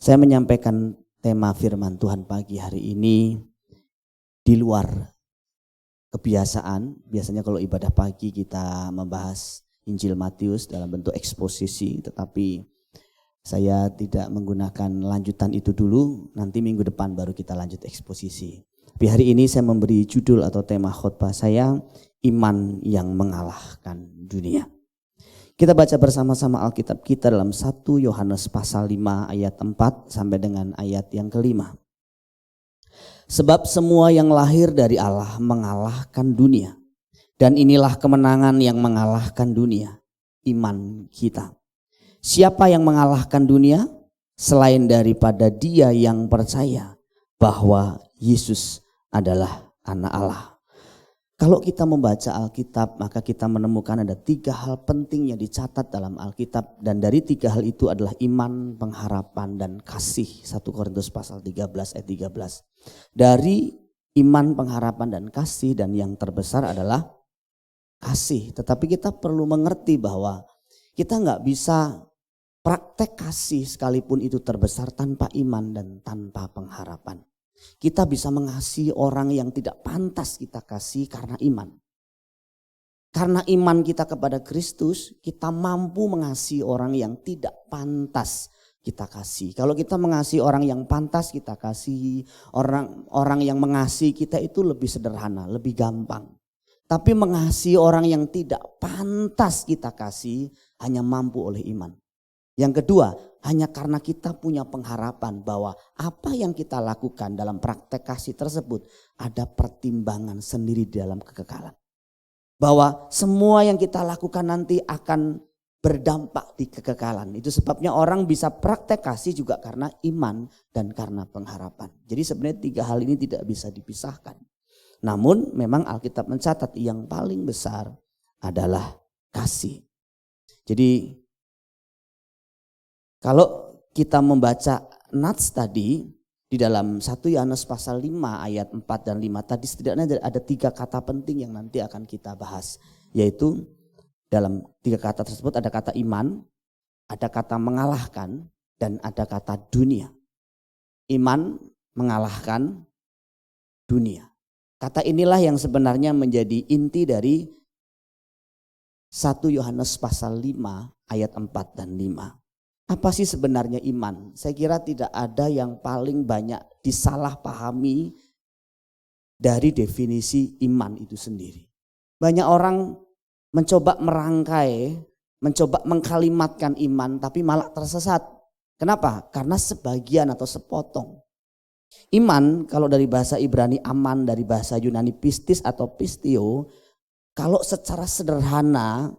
Saya menyampaikan tema firman Tuhan pagi hari ini di luar kebiasaan. Biasanya kalau ibadah pagi kita membahas Injil Matius dalam bentuk eksposisi, tetapi saya tidak menggunakan lanjutan itu dulu, nanti minggu depan baru kita lanjut eksposisi. Tapi hari ini saya memberi judul atau tema khotbah saya, Iman yang Mengalahkan Dunia. Kita baca bersama-sama Alkitab kita dalam 1 Yohanes pasal 5 ayat 4 sampai dengan ayat yang kelima. Sebab semua yang lahir dari Allah mengalahkan dunia. Dan inilah kemenangan yang mengalahkan dunia, iman kita. Siapa yang mengalahkan dunia? Selain daripada dia yang percaya bahwa Yesus adalah anak Allah. Kalau kita membaca Alkitab, maka kita menemukan ada 3 hal penting yang dicatat dalam Alkitab. Dan dari 3 hal itu adalah iman, pengharapan, dan kasih. 1 Korintus pasal 13 ayat 13. Dari iman, pengharapan, dan kasih, dan yang terbesar adalah kasih. Tetapi kita perlu mengerti bahwa kita nggak bisa praktek kasih sekalipun itu terbesar tanpa iman dan tanpa pengharapan. Kita bisa mengasihi orang yang tidak pantas kita kasih karena iman. Karena iman kita kepada Kristus, kita mampu mengasihi orang yang tidak pantas kita kasih. Kalau kita mengasihi orang yang pantas kita kasih, orang yang mengasihi kita itu lebih sederhana, lebih gampang. Tapi mengasihi orang yang tidak pantas kita kasih hanya mampu oleh iman. Yang kedua, hanya karena kita punya pengharapan bahwa apa yang kita lakukan dalam praktek kasih tersebut ada pertimbangan sendiri di dalam kekekalan. Bahwa semua yang kita lakukan nanti akan berdampak di kekekalan. Itu sebabnya orang bisa praktek kasih juga karena iman dan karena pengharapan. Jadi sebenarnya 3 hal ini tidak bisa dipisahkan. Namun memang Alkitab mencatat yang paling besar adalah kasih. Jadi kalau kita membaca nats tadi di dalam 1 Yohanes pasal 5 ayat 4 dan 5 tadi setidaknya ada 3 kata penting yang nanti akan kita bahas. Yaitu dalam 3 kata tersebut ada kata iman, ada kata mengalahkan, dan ada kata dunia. Iman mengalahkan dunia. Kata inilah yang sebenarnya menjadi inti dari 1 Yohanes pasal 5 ayat 4 dan 5. Apa sih sebenarnya iman? Saya kira tidak ada yang paling banyak disalahpahami dari definisi iman itu sendiri. Banyak orang mencoba merangkai, mencoba mengkalimatkan iman tapi malah tersesat. Kenapa? Karena sebagian atau sepotong. Iman kalau dari bahasa Ibrani aman, dari bahasa Yunani pistis atau pistio, kalau secara sederhana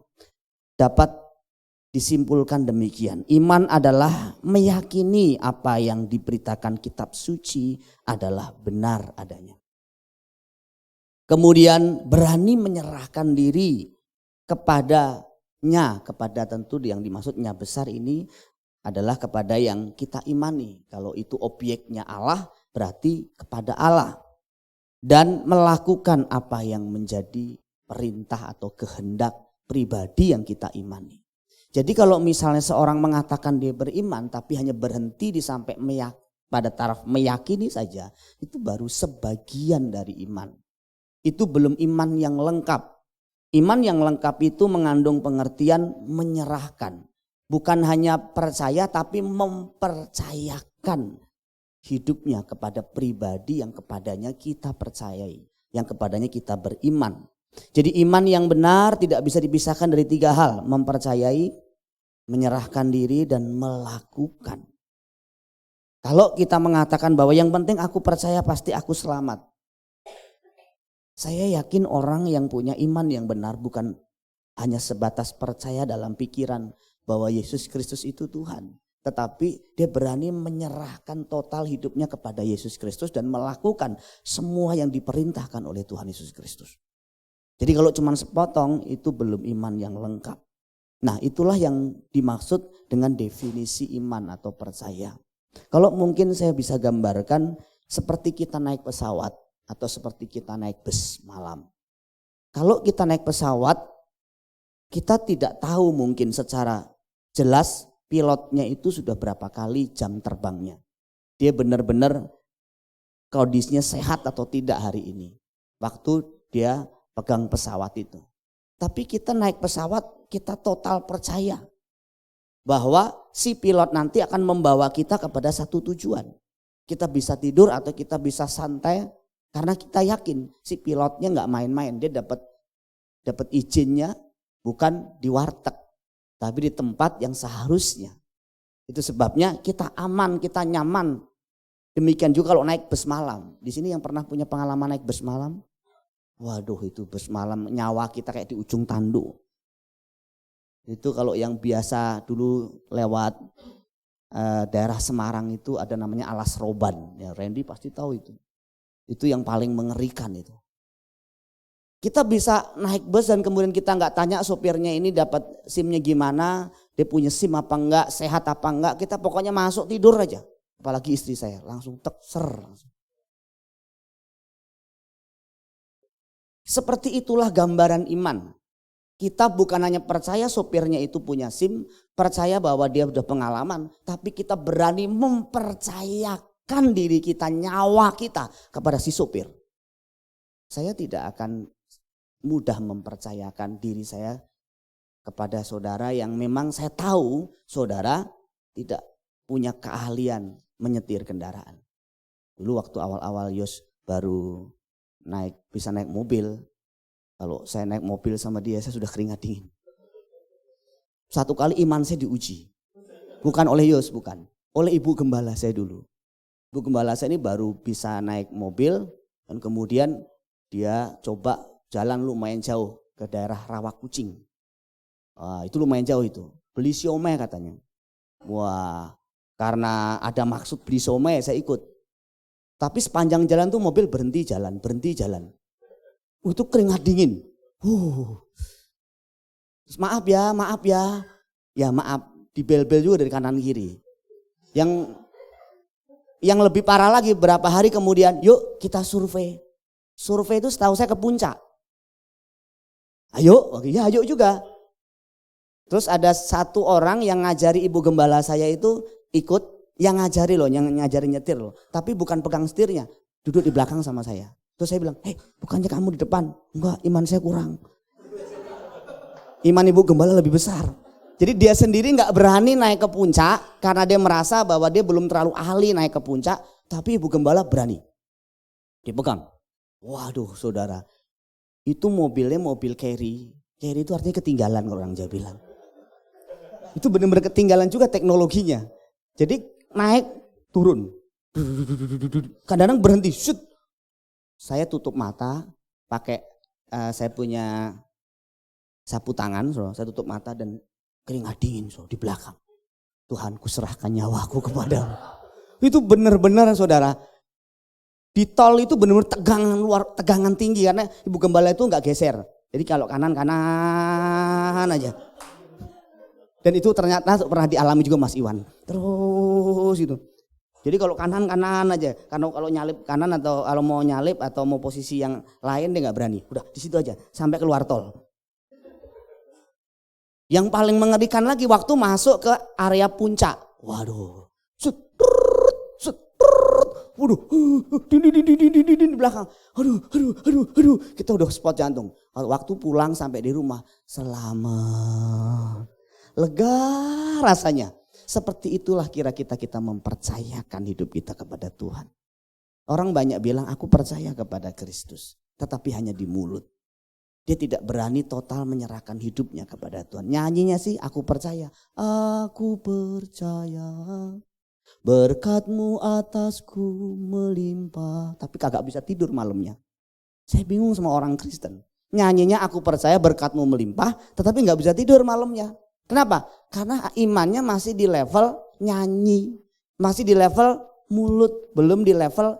dapat disimpulkan demikian. Iman adalah meyakini apa yang diberitakan kitab suci adalah benar adanya. Kemudian berani menyerahkan diri kepadanya, kepada tentu yang dimaksudnya besar ini adalah kepada yang kita imani. Kalau itu objeknya Allah berarti kepada Allah. Dan melakukan apa yang menjadi perintah atau kehendak pribadi yang kita imani. Jadi kalau misalnya seorang mengatakan dia beriman tapi hanya berhenti di sampai pada taraf meyakini saja, itu baru sebagian dari iman. Itu belum iman yang lengkap. Iman yang lengkap itu mengandung pengertian menyerahkan. Bukan hanya percaya tapi mempercayakan hidupnya kepada pribadi yang kepadanya kita percayai, yang kepadanya kita beriman. Jadi iman yang benar tidak bisa dipisahkan dari 3 hal. Mempercayai, menyerahkan diri, dan melakukan. Kalau kita mengatakan bahwa yang penting aku percaya pasti aku selamat. Saya yakin orang yang punya iman yang benar bukan hanya sebatas percaya dalam pikiran bahwa Yesus Kristus itu Tuhan. Tetapi dia berani menyerahkan total hidupnya kepada Yesus Kristus dan melakukan semua yang diperintahkan oleh Tuhan Yesus Kristus. Jadi kalau cuma sepotong itu belum iman yang lengkap. Nah itulah yang dimaksud dengan definisi iman atau percaya. Kalau mungkin saya bisa gambarkan seperti kita naik pesawat atau seperti kita naik bus malam. Kalau kita naik pesawat, kita tidak tahu mungkin secara jelas pilotnya itu sudah berapa kali jam terbangnya. Dia benar-benar kondisinya sehat atau tidak hari ini. Waktu dia pegang pesawat itu. Tapi kita naik pesawat, kita total percaya bahwa si pilot nanti akan membawa kita kepada satu tujuan. Kita bisa tidur atau kita bisa santai karena kita yakin si pilotnya nggak main-main. Dia dapat izinnya bukan di warteg, tapi di tempat yang seharusnya. Itu sebabnya kita aman, kita nyaman. Demikian juga kalau naik bus malam. Di sini yang pernah punya pengalaman naik bus malam? Waduh, itu bus malam nyawa kita kayak di ujung tanduk. Itu kalau yang biasa dulu lewat daerah Semarang itu ada namanya Alas Roban. Ya, Randy pasti tahu itu. Itu yang paling mengerikan itu. Kita bisa naik bus dan kemudian kita nggak tanya sopirnya ini dapat SIM-nya gimana, dia punya SIM apa enggak, sehat apa enggak. Kita pokoknya masuk tidur aja. Apalagi istri saya langsung tekser. Seperti itulah gambaran iman. Kita bukan hanya percaya sopirnya itu punya SIM, percaya bahwa dia sudah pengalaman, tapi kita berani mempercayakan diri kita, nyawa kita kepada si sopir. Saya tidak akan mudah mempercayakan diri saya kepada saudara yang memang saya tahu saudara tidak punya keahlian menyetir kendaraan. Dulu waktu awal-awal Yos baru bisa naik mobil. Kalau saya naik mobil sama dia saya sudah keringat dingin. Satu kali iman saya diuji. Bukan oleh Yos, bukan. Oleh ibu gembala saya dulu. Ibu gembala saya ini baru bisa naik mobil dan kemudian dia coba jalan lumayan jauh ke daerah Rawakucing. Itu lumayan jauh itu. Beli siomay katanya. Wah, karena ada maksud beli siomay saya ikut. Tapi sepanjang jalan tuh mobil berhenti jalan. Itu keringat dingin. Maaf ya. Ya maaf, dibel-bel juga dari kanan kiri. Yang lebih parah lagi berapa hari kemudian, yuk kita survei. Survei itu setahu saya ke puncak. Ayo juga. Terus ada satu orang yang ngajari ibu gembala saya itu ikut, yang ngajari loh, yang ngajari nyetir loh. Tapi bukan pegang setirnya, duduk di belakang sama saya. Terus saya bilang, bukannya kamu di depan? Enggak, iman saya kurang. Iman ibu gembala lebih besar. Jadi dia sendiri gak berani naik ke puncak karena dia merasa bahwa dia belum terlalu ahli naik ke puncak. Tapi ibu gembala berani. Dipegang. Waduh saudara. Itu mobilnya mobil carry. Carry itu artinya ketinggalan kalau orang Jawa bilang. Itu benar-benar ketinggalan juga teknologinya. Jadi naik, turun. Kadang-kadang berhenti. Shoot. Saya tutup mata, pakai saya punya sapu tangan, saya tutup mata dan keringat dingin di belakang. Tuhan, ku serahkan nyawaku kepadamu. Itu benar-benar saudara. Di tol itu benar-benar tegangan tinggi karena ibu gembala itu nggak geser. Jadi kalau kanan aja. Dan itu ternyata pernah dialami juga Mas Iwan. Terus itu. Jadi kalau kanan aja. Kalau nyalip kanan atau kalau mau nyalip atau mau posisi yang lain dia nggak berani. Udah di situ aja sampai keluar tol. Yang paling mengerikan lagi waktu masuk ke area puncak. Waduh. Waduh, di belakang. Aduh. Kita udah spot jantung. Waktu pulang sampai di rumah, selamat. Lega rasanya. Seperti itulah kira kita mempercayakan hidup kita kepada Tuhan. Orang banyak bilang, aku percaya kepada Kristus. Tetapi hanya di mulut. Dia tidak berani total menyerahkan hidupnya kepada Tuhan. Nyanyinya sih, aku percaya. Aku percaya. Berkat-Mu atasku melimpah. Tapi kagak bisa tidur malamnya. Saya bingung sama orang Kristen. Nyanyinya aku percaya berkat-Mu melimpah. Tetapi gak bisa tidur malamnya. Kenapa? Karena imannya masih di level nyanyi. Masih di level mulut. Belum di level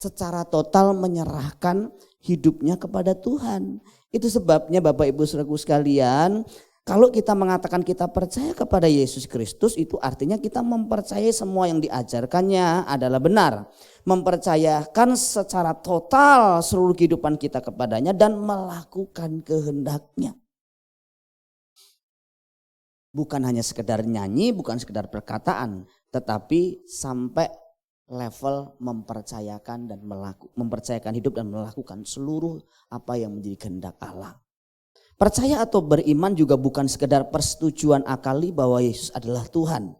secara total menyerahkan hidupnya kepada Tuhan. Itu sebabnya Bapak Ibu Saudaraku sekalian. Kalau kita mengatakan kita percaya kepada Yesus Kristus, itu artinya kita mempercayai semua yang diajarkannya adalah benar. Mempercayakan secara total seluruh kehidupan kita kepadanya dan melakukan kehendaknya. Bukan hanya sekedar nyanyi, bukan sekedar perkataan, tetapi sampai level mempercayakan mempercayakan hidup dan melakukan seluruh apa yang menjadi kehendak Allah. Percaya atau beriman juga bukan sekedar persetujuan akali bahwa Yesus adalah Tuhan.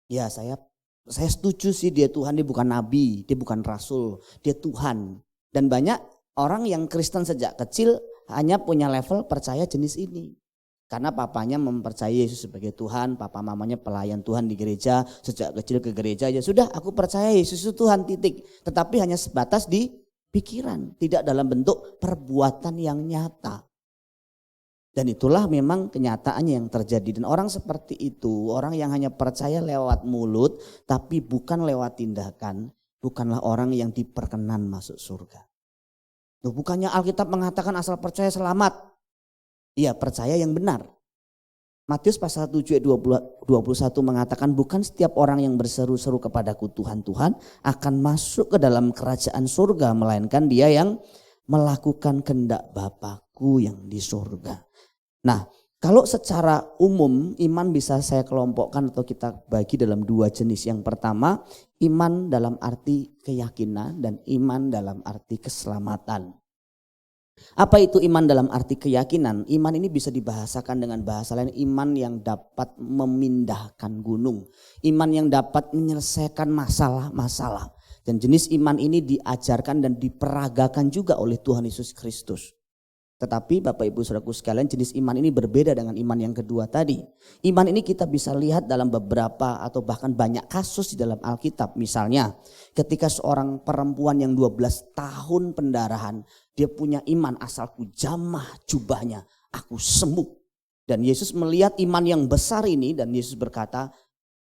Ya, saya setuju sih dia Tuhan, dia bukan nabi, dia bukan rasul, dia Tuhan. Dan banyak orang yang Kristen sejak kecil hanya punya level percaya jenis ini. Karena papanya mempercayai Yesus sebagai Tuhan, papa mamanya pelayan Tuhan di gereja, sejak kecil ke gereja, ya sudah aku percaya Yesus itu Tuhan, titik. Tetapi hanya sebatas di pikiran, tidak dalam bentuk perbuatan yang nyata. Dan itulah memang kenyataannya yang terjadi. Dan orang seperti itu, orang yang hanya percaya lewat mulut tapi bukan lewat tindakan, bukanlah orang yang diperkenan masuk surga. Loh, bukannya Alkitab mengatakan asal percaya selamat? Iya, percaya yang benar. Matius pasal 7 ayat 21 mengatakan bukan setiap orang yang berseru-seru kepadaku Tuhan, Tuhan akan masuk ke dalam kerajaan surga, melainkan dia yang melakukan kehendak Bapakku yang di surga. Nah, kalau secara umum iman bisa saya kelompokkan atau kita bagi dalam dua jenis. Yang pertama, iman dalam arti keyakinan dan iman dalam arti keselamatan. Apa itu iman dalam arti keyakinan? Iman ini bisa dibahasakan dengan bahasa lain, iman yang dapat memindahkan gunung. Iman yang dapat menyelesaikan masalah-masalah. Dan jenis iman ini diajarkan dan diperagakan juga oleh Tuhan Yesus Kristus. Tetapi Bapak Ibu Saudaraku sekalian, jenis iman ini berbeda dengan iman yang kedua tadi. Iman ini kita bisa lihat dalam beberapa atau bahkan banyak kasus di dalam Alkitab. Misalnya ketika seorang perempuan yang 12 tahun pendarahan, dia punya iman, asalku jamah jubahnya, aku sembuh. Dan Yesus melihat iman yang besar ini dan Yesus berkata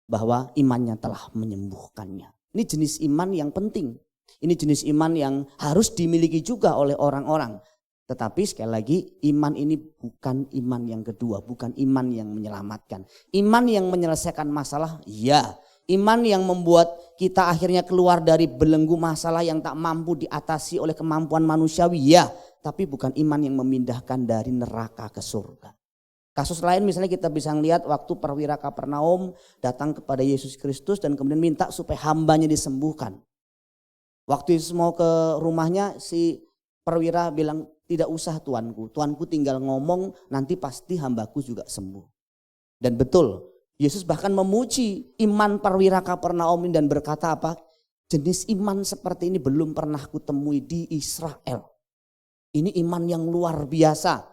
bahwa imannya telah menyembuhkannya. Ini jenis iman yang penting. Ini jenis iman yang harus dimiliki juga oleh orang-orang. Tetapi sekali lagi iman ini bukan iman yang kedua, bukan iman yang menyelamatkan. Iman yang menyelesaikan masalah, ya. Iman yang membuat kita akhirnya keluar dari belenggu masalah yang tak mampu diatasi oleh kemampuan manusiawi, ya. Tapi bukan iman yang memindahkan dari neraka ke surga. Kasus lain misalnya kita bisa melihat waktu perwira Kapernaum datang kepada Yesus Kristus dan kemudian minta supaya hambanya disembuhkan. Waktu Yesus mau ke rumahnya, si perwira bilang, tidak usah tuanku tinggal ngomong nanti pasti hambaku juga sembuh. Dan betul, Yesus bahkan memuji iman perwira Kapernaum dan berkata apa? Jenis iman seperti ini belum pernah kutemui di Israel. Ini iman yang luar biasa.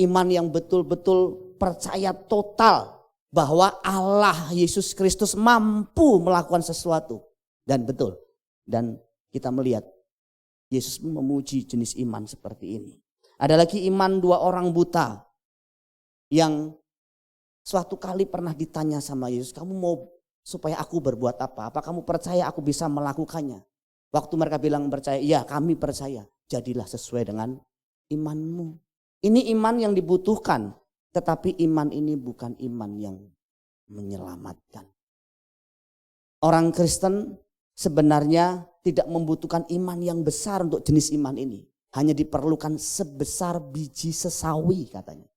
Iman yang betul-betul percaya total bahwa Allah Yesus Kristus mampu melakukan sesuatu. Dan betul, dan kita melihat Yesus memuji jenis iman seperti ini. Ada lagi iman dua orang buta yang suatu kali pernah ditanya sama Yesus, kamu mau supaya aku berbuat apa? Apa kamu percaya aku bisa melakukannya? Waktu mereka bilang percaya, iya kami percaya. Jadilah sesuai dengan imanmu. Ini iman yang dibutuhkan, tetapi iman ini bukan iman yang menyelamatkan. Orang Kristen sebenarnya tidak membutuhkan iman yang besar untuk jenis iman ini. Hanya diperlukan sebesar biji sesawi katanya.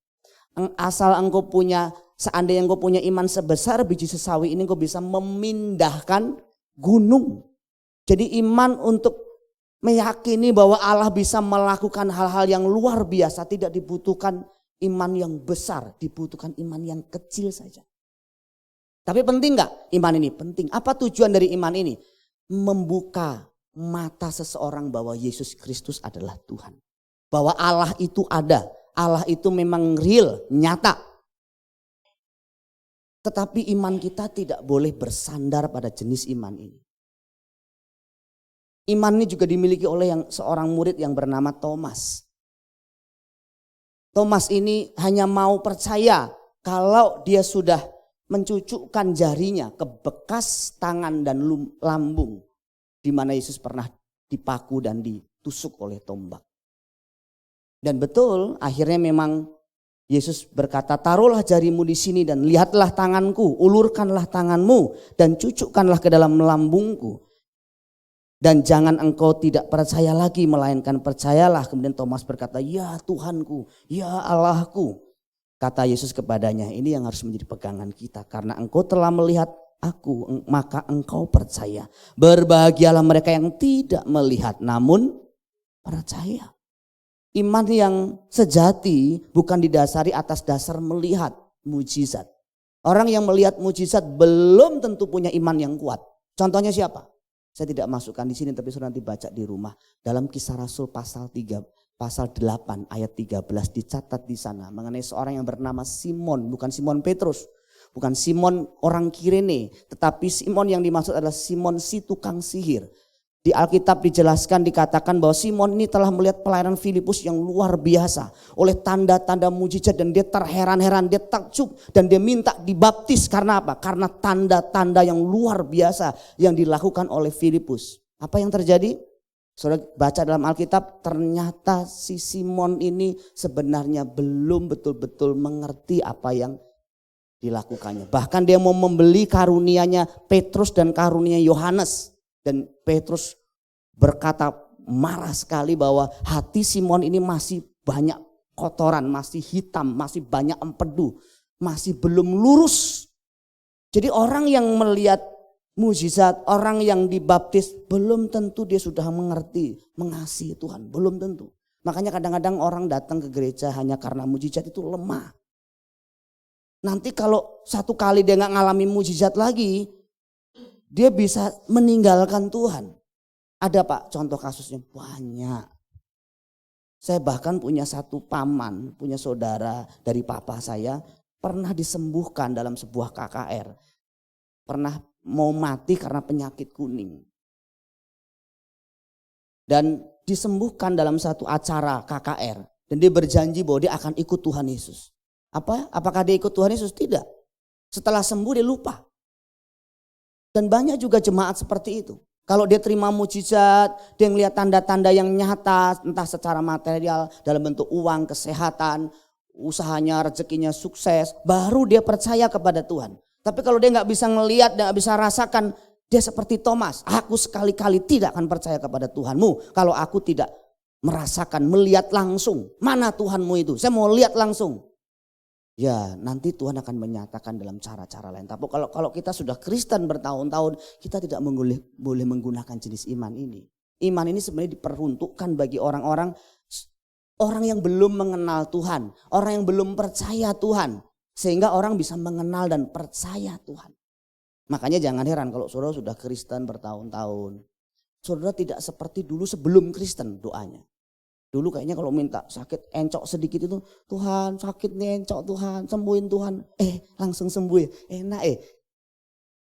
Asal engkau punya, seandainya engkau punya iman sebesar biji sesawi ini, engkau bisa memindahkan gunung. Jadi iman untuk meyakini bahwa Allah bisa melakukan hal-hal yang luar biasa tidak dibutuhkan iman yang besar, dibutuhkan iman yang kecil saja. Tapi penting gak iman ini? Penting. Apa tujuan dari iman ini? Membuka mata seseorang bahwa Yesus Kristus adalah Tuhan. Bahwa Allah itu ada. Allah itu memang real, nyata. Tetapi iman kita tidak boleh bersandar pada jenis iman ini. Iman ini juga dimiliki oleh seorang murid yang bernama Thomas. Thomas ini hanya mau percaya kalau dia sudah mencucukkan jarinya ke bekas tangan dan lambung di mana Yesus pernah dipaku dan ditusuk oleh tombak. Dan betul, akhirnya memang Yesus berkata, taruhlah jarimu di sini dan lihatlah tanganku, ulurkanlah tanganmu dan cucukkanlah ke dalam lambungku. Dan jangan engkau tidak percaya lagi, melainkan percayalah. Kemudian Thomas berkata, ya Tuhanku, ya Allahku. Kata Yesus kepadanya, ini yang harus menjadi pegangan kita. Karena engkau telah melihat aku, maka engkau percaya. Berbahagialah mereka yang tidak melihat namun percaya. Iman yang sejati bukan didasari atas dasar melihat mujizat. Orang yang melihat mujizat belum tentu punya iman yang kuat. Contohnya siapa? Saya tidak masukkan di sini, tapi sudah nanti baca di rumah. Dalam Kisah Rasul pasal 8 ayat 13 dicatat di sana mengenai seorang yang bernama Simon, bukan Simon Petrus, bukan Simon orang Kirene, tetapi Simon yang dimaksud adalah Simon si tukang sihir. Di Alkitab dijelaskan, dikatakan bahwa Simon ini telah melihat pelayanan Filipus yang luar biasa oleh tanda-tanda mujizat, dan dia terheran-heran, dia takjub, dan dia minta dibaptis. Karena apa? Karena tanda-tanda yang luar biasa yang dilakukan oleh Filipus. Apa yang terjadi? Saudara baca dalam Alkitab, ternyata si Simon ini sebenarnya belum betul-betul mengerti apa yang dilakukannya. Bahkan dia mau membeli karunianya Petrus dan karunia Yohanes. Dan Petrus berkata marah sekali bahwa hati Simon ini masih banyak kotoran, masih hitam, masih banyak empedu, masih belum lurus. Jadi orang yang melihat mujizat, orang yang dibaptis belum tentu dia sudah mengerti, mengasihi Tuhan, belum tentu. Makanya kadang-kadang orang datang ke gereja hanya karena mujizat itu lemah. Nanti kalau satu kali dia gak ngalami mujizat lagi, dia bisa meninggalkan Tuhan. Ada Pak contoh kasusnya banyak. Saya bahkan punya satu paman, punya saudara dari papa saya, pernah disembuhkan dalam sebuah KKR. Pernah mau mati karena penyakit kuning. Dan disembuhkan dalam satu acara KKR. Dan dia berjanji bahwa dia akan ikut Tuhan Yesus. Apakah dia ikut Tuhan Yesus? Tidak. Setelah sembuh dia lupa. Dan banyak juga jemaat seperti itu. Kalau dia terima mujizat, dia melihat tanda-tanda yang nyata, entah secara material, dalam bentuk uang, kesehatan, usahanya, rezekinya sukses, baru dia percaya kepada Tuhan. Tapi kalau dia nggak bisa ngelihat, nggak bisa rasakan, dia seperti Thomas. Aku sekali-kali tidak akan percaya kepada Tuhanmu kalau aku tidak merasakan, melihat langsung. Mana Tuhanmu itu? Saya mau lihat langsung. Ya nanti Tuhan akan menyatakan dalam cara-cara lain. Tapi kalau kita sudah Kristen bertahun-tahun, kita tidak boleh menggunakan jenis iman ini. Iman ini sebenarnya diperuntukkan bagi orang-orang yang belum mengenal Tuhan. Orang yang belum percaya Tuhan. Sehingga orang bisa mengenal dan percaya Tuhan. Makanya jangan heran kalau saudara sudah Kristen bertahun-tahun. Saudara tidak seperti dulu sebelum Kristen doanya. Dulu kayaknya kalau minta sakit encok sedikit itu, Tuhan sakit nih encok Tuhan, sembuhin Tuhan. Langsung sembuh ya, enak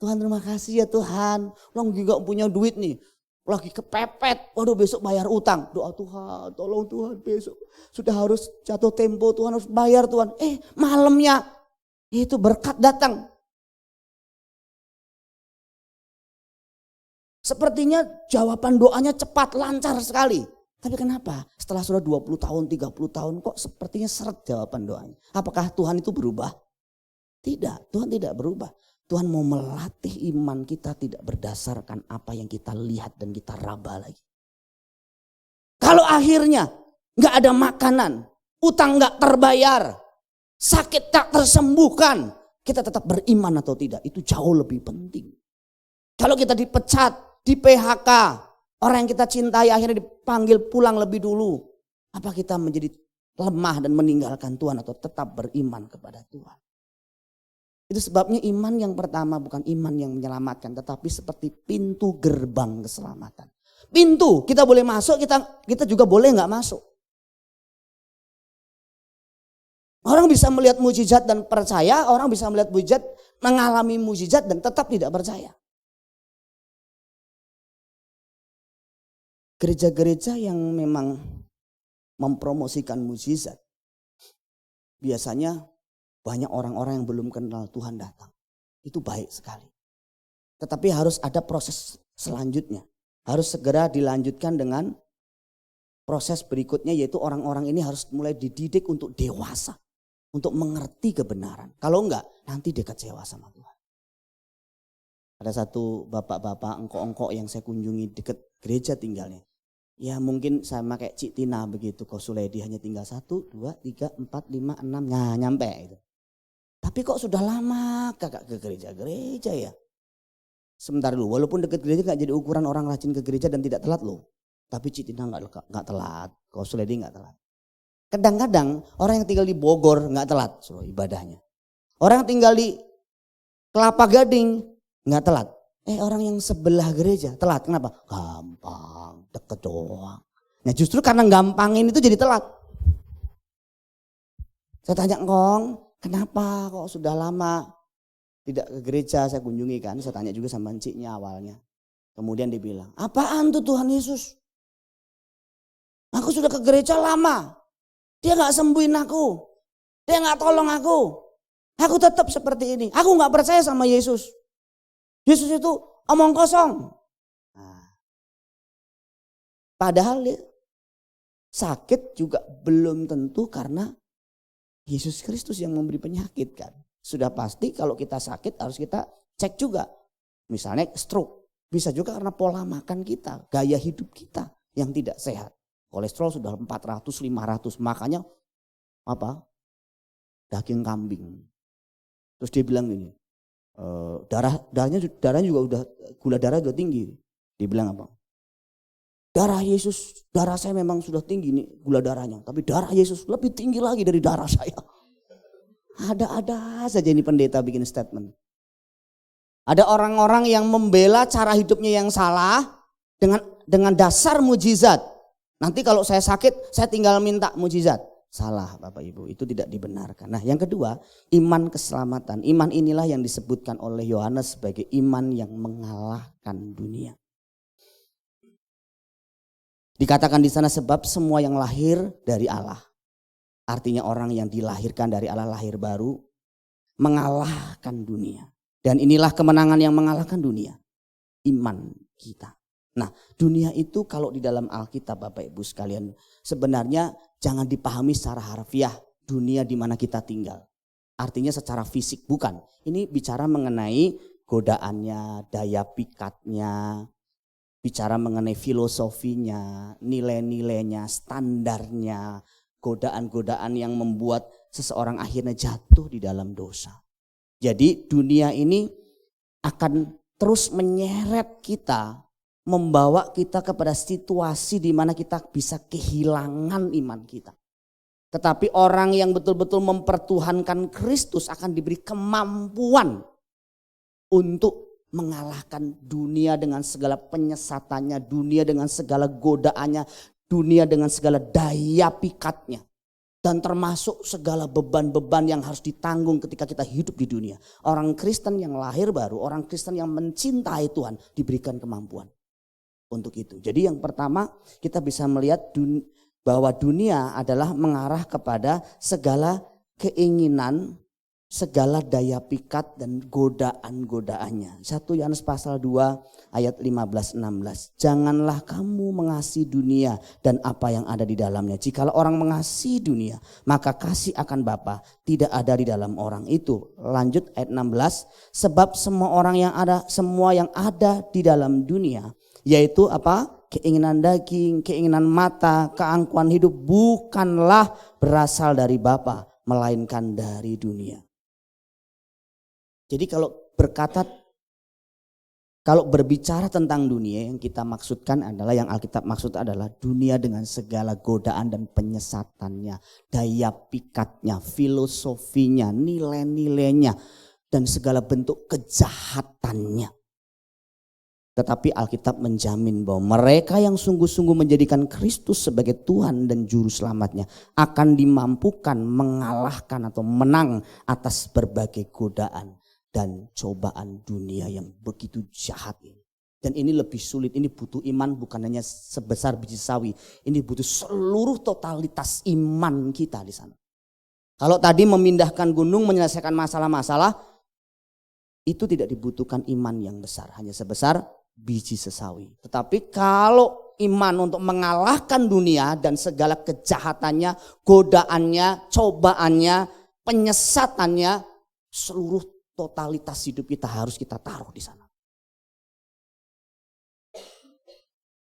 Tuhan terima kasih ya Tuhan, lo juga punya duit nih, lagi kepepet, waduh besok bayar utang. Doa Tuhan, tolong Tuhan besok sudah harus jatuh tempo, Tuhan harus bayar Tuhan. Malamnya itu berkat datang. Sepertinya jawaban doanya cepat, lancar sekali. Tapi kenapa setelah sudah 20 tahun, 30 tahun kok sepertinya seret jawaban doanya. Apakah Tuhan itu berubah? Tidak, Tuhan tidak berubah. Tuhan mau melatih iman kita tidak berdasarkan apa yang kita lihat dan kita raba lagi. Kalau akhirnya gak ada makanan, utang gak terbayar, sakit tak tersembuhkan, kita tetap beriman atau tidak, itu jauh lebih penting. Kalau kita dipecat, di PHK, orang yang kita cintai akhirnya dipanggil pulang lebih dulu. Apa kita menjadi lemah dan meninggalkan Tuhan atau tetap beriman kepada Tuhan? Itu sebabnya iman yang pertama bukan iman yang menyelamatkan, tetapi seperti pintu gerbang keselamatan. Pintu, kita boleh masuk, kita juga boleh nggak masuk. Orang bisa melihat mujizat dan percaya, orang bisa melihat mujizat, mengalami mujizat dan tetap tidak percaya. Gereja-gereja yang memang mempromosikan mujizat, biasanya banyak orang-orang yang belum kenal Tuhan datang. Itu baik sekali. Tetapi harus ada proses selanjutnya. Harus segera dilanjutkan dengan proses berikutnya, yaitu orang-orang ini harus mulai dididik untuk dewasa. Untuk mengerti kebenaran. Kalau enggak, nanti dia kecewa sama Tuhan. Ada satu bapak-bapak engkok-engkok yang saya kunjungi dekat gereja tinggalnya. Ya mungkin sama kayak Cik Tina begitu. Kok Suledi hanya tinggal 1, 2, 3, 4, 5, 6. Nah nyampe itu. Tapi kok sudah lama kakak ke gereja-gereja ya. Sebentar dulu, walaupun dekat gereja gak jadi ukuran orang rajin ke gereja dan tidak telat loh. Tapi Cik Tina gak telat. Kok Suledi gak telat. Kadang-kadang orang yang tinggal di Bogor gak telat so, ibadahnya. Orang yang tinggal di Kelapa Gading gak telat. Orang yang sebelah gereja telat. Kenapa? Gampang, deket doang. Nah justru karena gampangin itu jadi telat. Saya tanya Kong, kenapa kok sudah lama tidak ke gereja? Saya kunjungi kan, saya tanya juga sama enciknya awalnya. Kemudian dia bilang, apaan tuh Tuhan Yesus? Aku sudah ke gereja lama. Dia gak sembuhin aku. Dia gak tolong aku. Aku tetap seperti ini. Aku gak percaya sama Yesus. Yesus itu omong kosong. Nah, padahal dia sakit juga belum tentu karena Yesus Kristus yang memberi penyakit kan. Sudah pasti kalau kita sakit harus kita cek juga. Misalnya stroke. Bisa juga karena pola makan kita, gaya hidup kita yang tidak sehat. Kolesterol sudah 400, 500. Makanya apa? Daging kambing. Terus dia bilang gini, darahnya juga udah, gula darah udah tinggi. Dia bilang apa? Darah Yesus, darah saya memang sudah tinggi nih gula darahnya. Tapi darah Yesus lebih tinggi lagi dari darah saya. Ada-ada saja ini pendeta bikin statement. Ada orang-orang yang membela cara hidupnya yang salah dengan dasar mujizat. Nanti kalau saya sakit, saya tinggal minta mujizat. Salah Bapak Ibu, itu tidak dibenarkan. Nah yang kedua, iman keselamatan. Iman inilah yang disebutkan oleh Yohanes sebagai iman yang mengalahkan dunia. Dikatakan di sana sebab semua yang lahir dari Allah. Artinya orang yang dilahirkan dari Allah lahir baru mengalahkan dunia. Dan inilah kemenangan yang mengalahkan dunia. Iman kita. Nah dunia itu kalau di dalam Alkitab Bapak Ibu sekalian sebenarnya jangan dipahami secara harfiah dunia di mana kita tinggal. Artinya secara fisik bukan. Ini bicara mengenai godaannya, daya pikatnya, bicara mengenai filosofinya, nilai-nilainya, standarnya, godaan-godaan yang membuat seseorang akhirnya jatuh di dalam dosa. Jadi dunia ini akan terus menyeret kita, membawa kita kepada situasi di mana kita bisa kehilangan iman kita. Tetapi orang yang betul-betul mempertuhankan Kristus akan diberi kemampuan untuk mengalahkan dunia dengan segala penyesatannya, dunia dengan segala godaannya, dunia dengan segala daya pikatnya. Dan termasuk segala beban-beban yang harus ditanggung ketika kita hidup di dunia. Orang Kristen yang lahir baru, orang Kristen yang mencintai Tuhan diberikan kemampuan untuk itu. Jadi yang pertama kita bisa melihat bahwa dunia adalah mengarah kepada segala keinginan, segala daya pikat dan godaan-godaannya. 1 Yohanes pasal 2 ayat 15-16. Janganlah kamu mengasihi dunia dan apa yang ada di dalamnya. Jikalau orang mengasihi dunia, maka kasih akan Bapa tidak ada di dalam orang itu. Lanjut ayat 16. Sebab semua yang ada di dalam dunia, yaitu apa? Keinginan daging, keinginan mata, keangkuhan hidup bukanlah berasal dari Bapa, melainkan dari dunia. Jadi kalau berbicara tentang dunia yang kita maksudkan adalah, yang Alkitab maksud adalah dunia dengan segala godaan dan penyesatannya, daya pikatnya, filosofinya, nilai-nilainya, dan segala bentuk kejahatannya. Tetapi Alkitab menjamin bahwa mereka yang sungguh-sungguh menjadikan Kristus sebagai Tuhan dan Juru Selamatnya akan dimampukan mengalahkan atau menang atas berbagai godaan dan cobaan dunia yang begitu jahat ini. Dan ini lebih sulit, ini butuh iman bukan hanya sebesar biji sawi. Ini butuh seluruh totalitas iman kita di sana. Kalau tadi memindahkan gunung, menyelesaikan masalah-masalah, itu tidak dibutuhkan iman yang besar, hanya sebesar biji sesawi. Tetapi kalau iman untuk mengalahkan dunia dan segala kejahatannya, godaannya, cobaannya, penyesatannya, seluruh totalitas hidup kita harus kita taruh di sana.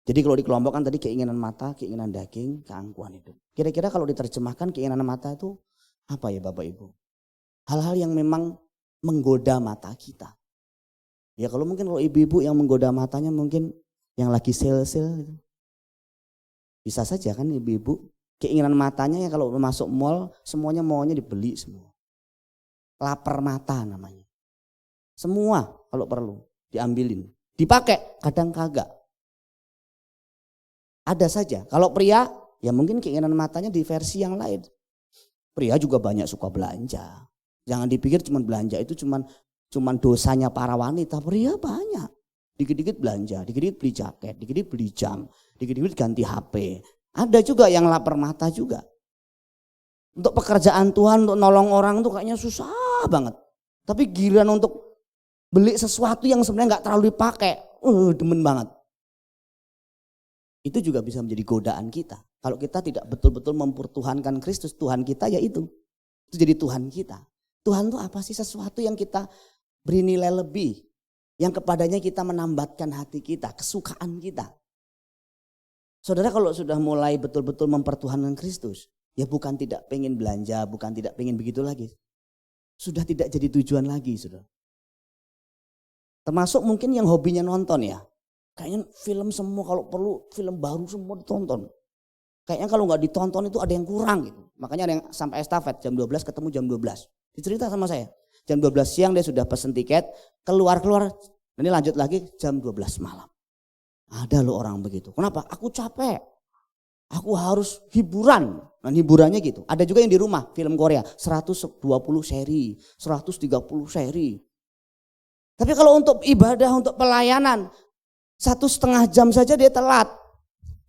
Jadi kalau dikelompokkan tadi keinginan mata, keinginan daging, keangkuhan hidup. Kira-kira kalau diterjemahkan keinginan mata itu apa ya Bapak Ibu? Hal-hal yang memang menggoda mata kita. Ya kalau mungkin kalau ibu-ibu yang menggoda matanya mungkin yang lagi sale-sale gitu. Bisa saja kan ibu-ibu. Keinginan matanya ya kalau masuk mall semuanya maunya dibeli semua. Lapar mata namanya. Semua kalau perlu diambilin. Dipakai kadang kagak. Ada saja. Kalau pria ya mungkin keinginan matanya di versi yang lain. Pria juga banyak suka belanja. Jangan dipikir cuma belanja itu cuman dosanya para wanita. Pria banyak. Dikit-dikit belanja, dikit-dikit beli jaket, dikit-dikit beli jam, dikit-dikit ganti HP. Ada juga yang lapar mata juga. Untuk pekerjaan Tuhan, untuk nolong orang itu kayaknya susah banget. Tapi giliran untuk beli sesuatu yang sebenarnya nggak terlalu dipakai, demen banget. Itu juga bisa menjadi godaan kita. Kalau kita tidak betul-betul mempertuhankan Kristus, Tuhan kita ya itu. Itu jadi Tuhan kita. Tuhan itu apa sih? Sesuatu yang kita beri nilai lebih. Yang kepadanya kita menambatkan hati kita, kesukaan kita. Saudara kalau sudah mulai betul-betul mempertuhankan Kristus, ya bukan tidak pengen belanja, bukan tidak pengen begitu lagi. Sudah tidak jadi tujuan lagi, saudara. Termasuk mungkin yang hobinya nonton ya. Kayaknya film semua kalau perlu film baru semua ditonton. Kayaknya kalau nggak ditonton itu ada yang kurang gitu. Makanya ada yang sampai estafet jam 12 ketemu jam 12. Dicerita sama saya. Jam 12 siang dia sudah pesen tiket, keluar. Ini lanjut lagi jam 12 malam. Ada loh orang begitu. Kenapa? Aku capek. Aku harus hiburan. Nah hiburannya gitu. Ada juga yang di rumah film Korea 120 seri, 130 seri. Tapi kalau untuk ibadah, untuk pelayanan 1,5 jam saja dia telat.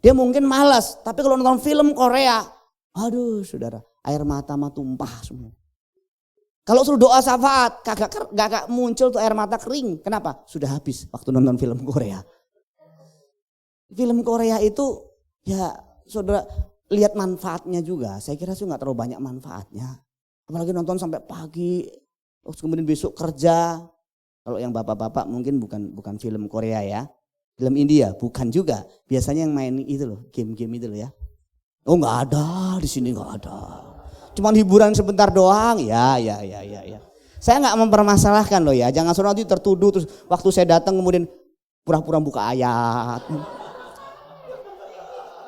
Dia mungkin malas. Tapi kalau nonton film Korea, aduh saudara, air mata mah tumpah semua. Kalau suruh doa syafaat, kagak muncul tuh air mata kering. Kenapa? Sudah habis waktu nonton film Korea. Film Korea itu ya saudara lihat manfaatnya juga. Saya kira sih nggak terlalu banyak manfaatnya. Apalagi nonton sampai pagi, terus kemudian besok kerja. Kalau yang bapak-bapak mungkin bukan film Korea ya. Film India bukan juga. Biasanya yang main itu loh, game-game itu loh ya. Oh nggak ada, di sini nggak ada. Cuman hiburan sebentar doang, ya. Saya nggak mempermasalahkan loh ya. Jangan suruh nanti tertuduh terus waktu saya datang kemudian pura-pura buka ayat,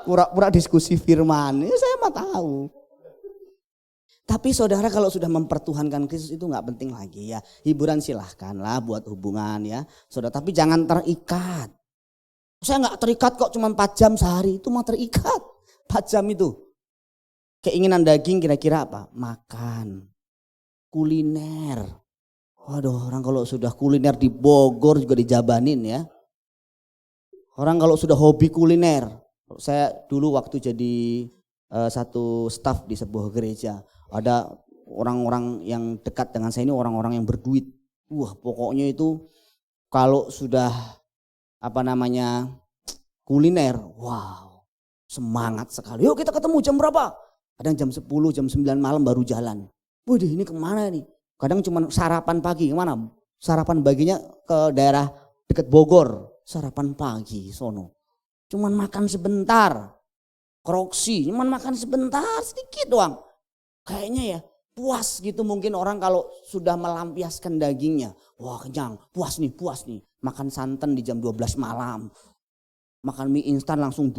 pura-pura diskusi firman. Ini saya mah tahu. Tapi saudara kalau sudah mempertuhankan Kristus itu nggak penting lagi ya. Hiburan silahkanlah buat hubungan ya, saudara. Tapi jangan terikat. Saya nggak terikat kok cuma 4 jam sehari, itu mah terikat 4 jam itu. Keinginan daging kira-kira apa? Makan, kuliner. Waduh orang kalau sudah kuliner di Bogor juga dijabanin ya. Orang kalau sudah hobi kuliner. Saya dulu waktu jadi satu staf di sebuah gereja. Ada orang-orang yang dekat dengan saya ini orang-orang yang berduit. Wah pokoknya itu kalau sudah kuliner, wow semangat sekali. Yuk kita ketemu jam berapa? Kadang jam 10, jam 9 malam baru jalan. Waduh ini kemana nih? Kadang cuma sarapan pagi, kemana? Sarapan baginya ke daerah dekat Bogor. Sarapan pagi sono. Cuman makan sebentar. Kroksi, cuman makan sebentar sedikit doang. Kayaknya ya puas gitu mungkin orang kalau sudah melampiaskan dagingnya. Wah kenyang, puas nih. Makan santan di jam 12 malam. Makan mie instan langsung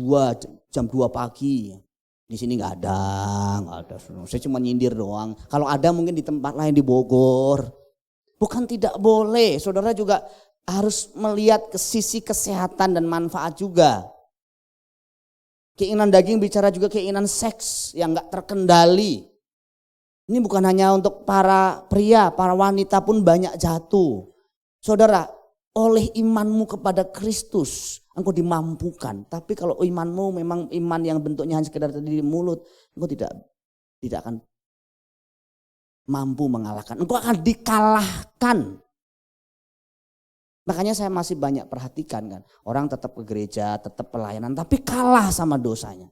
jam 2 pagi. Di sini nggak ada. Saya cuma nyindir doang. Kalau ada mungkin di tempat lain di Bogor. Bukan tidak boleh, saudara juga harus melihat ke sisi kesehatan dan manfaat juga. Keinginan daging bicara juga keinginan seks yang nggak terkendali. Ini bukan hanya untuk para pria, para wanita pun banyak jatuh. Saudara, oleh imanmu kepada Kristus, engkau dimampukan. Tapi kalau imanmu memang iman yang bentuknya hanya sekedar di mulut, engkau tidak akan mampu mengalahkan. Engkau akan dikalahkan. Makanya saya masih banyak perhatikan kan. Orang tetap ke gereja, tetap pelayanan, tapi kalah sama dosanya.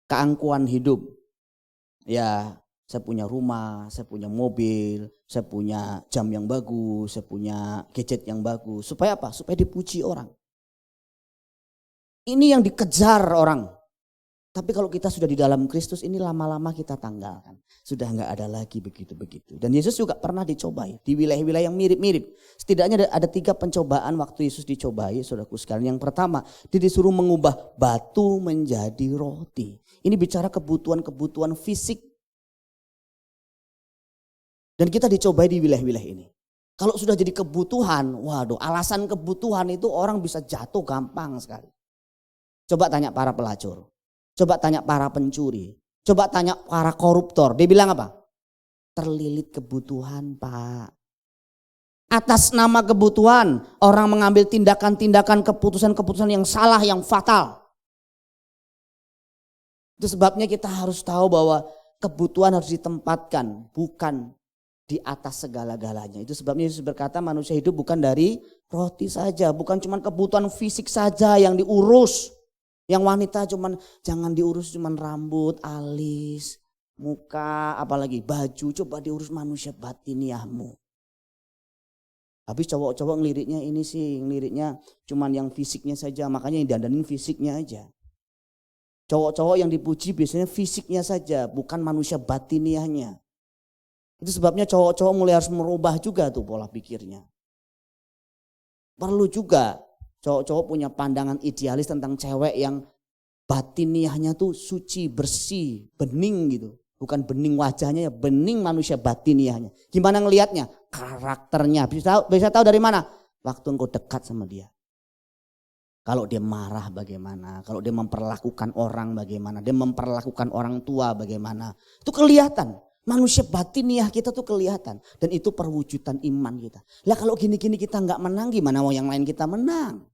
Keangkuhan hidup. Ya Saya punya rumah, saya punya mobil, saya punya jam yang bagus, saya punya gadget yang bagus. Supaya apa? Supaya dipuji orang. Ini yang dikejar orang. Tapi kalau kita sudah di dalam Kristus ini lama-lama kita tanggalkan. Sudah enggak ada lagi begitu-begitu. Dan Yesus juga pernah dicobai di wilayah-wilayah yang mirip-mirip. Setidaknya ada 3 pencobaan waktu Yesus dicobai, saudaraku sekalian. Yang pertama, dia disuruh mengubah batu menjadi roti. Ini bicara kebutuhan-kebutuhan fisik. Dan kita dicobai di wilayah-wilayah ini. Kalau sudah jadi kebutuhan, waduh, alasan kebutuhan itu orang bisa jatuh gampang sekali. Coba tanya para pelacur. Coba tanya para pencuri. Coba tanya para koruptor. Dia bilang apa? Terlilit kebutuhan, Pak. Atas nama kebutuhan, orang mengambil tindakan-tindakan, keputusan-keputusan yang salah, yang fatal. Itu sebabnya kita harus tahu bahwa kebutuhan harus ditempatkan, bukan di atas segala-galanya. Itu sebabnya Yesus berkata manusia hidup bukan dari roti saja. Bukan cuma kebutuhan fisik saja yang diurus. Yang wanita cuman jangan diurus cuman rambut, alis, muka, apalagi baju. Coba diurus manusia batiniahmu. Habis cowok-cowok ngeliriknya ini sih, ngeliriknya cuman yang fisiknya saja. Makanya yang dandanin fisiknya aja. Cowok-cowok yang dipuji biasanya fisiknya saja, bukan manusia batiniahnya. Itu sebabnya cowok-cowok mulai harus merubah juga tuh pola pikirnya. Perlu juga cowok-cowok punya pandangan idealis tentang cewek yang batiniahnya tuh suci, bersih, bening gitu. Bukan bening wajahnya ya, bening manusia batiniahnya. Gimana ngelihatnya? Karakternya. Bisa tahu dari mana? Waktu engkau dekat sama dia. Kalau dia marah bagaimana, kalau dia memperlakukan orang bagaimana, dia memperlakukan orang tua bagaimana. Itu kelihatan. Manusia batiniah kita tuh kelihatan. Dan itu perwujudan iman kita. Lah kalau gini-gini kita nggak menang, gimana mau yang lain kita menang?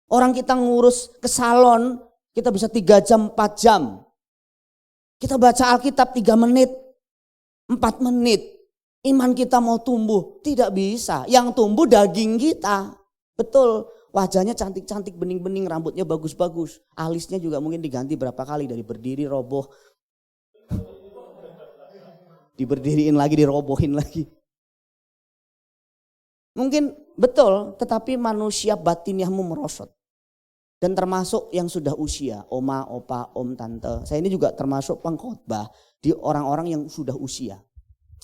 Orang kita ngurus ke salon, kita bisa 3 jam, 4 jam. Kita baca Alkitab 3 menit, 4 menit. Iman kita mau tumbuh, tidak bisa. Yang tumbuh daging kita. Betul, wajahnya cantik-cantik, bening-bening, rambutnya bagus-bagus. Alisnya juga mungkin diganti berapa kali, dari berdiri roboh. Diberdiriin lagi, dirobohin lagi. Mungkin betul, tetapi manusia batiniahmu merosot. Dan termasuk yang sudah usia, oma, opa, om, tante. Saya ini juga termasuk pengkhotbah di orang-orang yang sudah usia.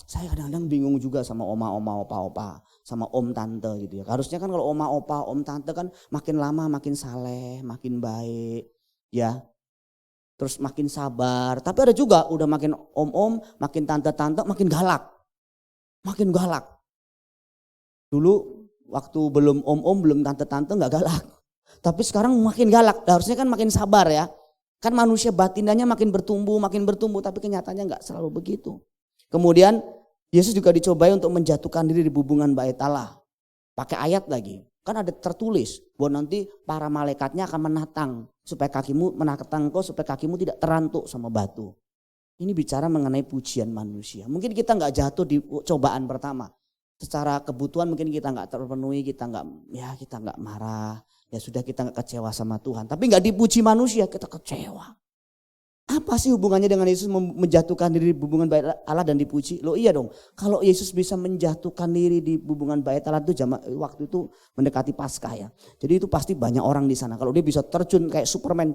Saya kadang-kadang bingung juga sama oma, opa, sama om, tante gitu ya. Harusnya kan kalau oma, opa, om, tante kan makin lama makin saleh, makin baik ya. Terus makin sabar. Tapi ada juga udah makin om-om, makin tante-tante, makin galak. Makin galak. Dulu waktu belum om-om, belum tante-tante gak galak. Tapi sekarang makin galak. Harusnya kan makin sabar ya. Kan manusia batinannya makin bertumbuh. Tapi kenyataannya gak selalu begitu. Kemudian Yesus juga dicobai untuk menjatuhkan diri di hubungan bait Allah. Pakai ayat lagi. Kan ada tertulis bahwa nanti para malaikatnya akan menatang supaya kakimu menatang kau supaya kakimu tidak terantuk sama batu. Ini bicara mengenai pujian manusia. Mungkin kita nggak jatuh di cobaan pertama. Secara kebutuhan mungkin kita nggak terpenuhi, kita nggak marah, ya sudah kita nggak kecewa sama Tuhan. Tapi nggak dipuji manusia kita kecewa. Apa sih hubungannya dengan Yesus menjatuhkan diri di hubungan bait Allah dan dipuji? Loh iya dong, kalau Yesus bisa menjatuhkan diri di hubungan bait Allah itu waktu itu mendekati Paskah ya. Jadi itu pasti banyak orang di sana. Kalau dia bisa terjun kayak Superman,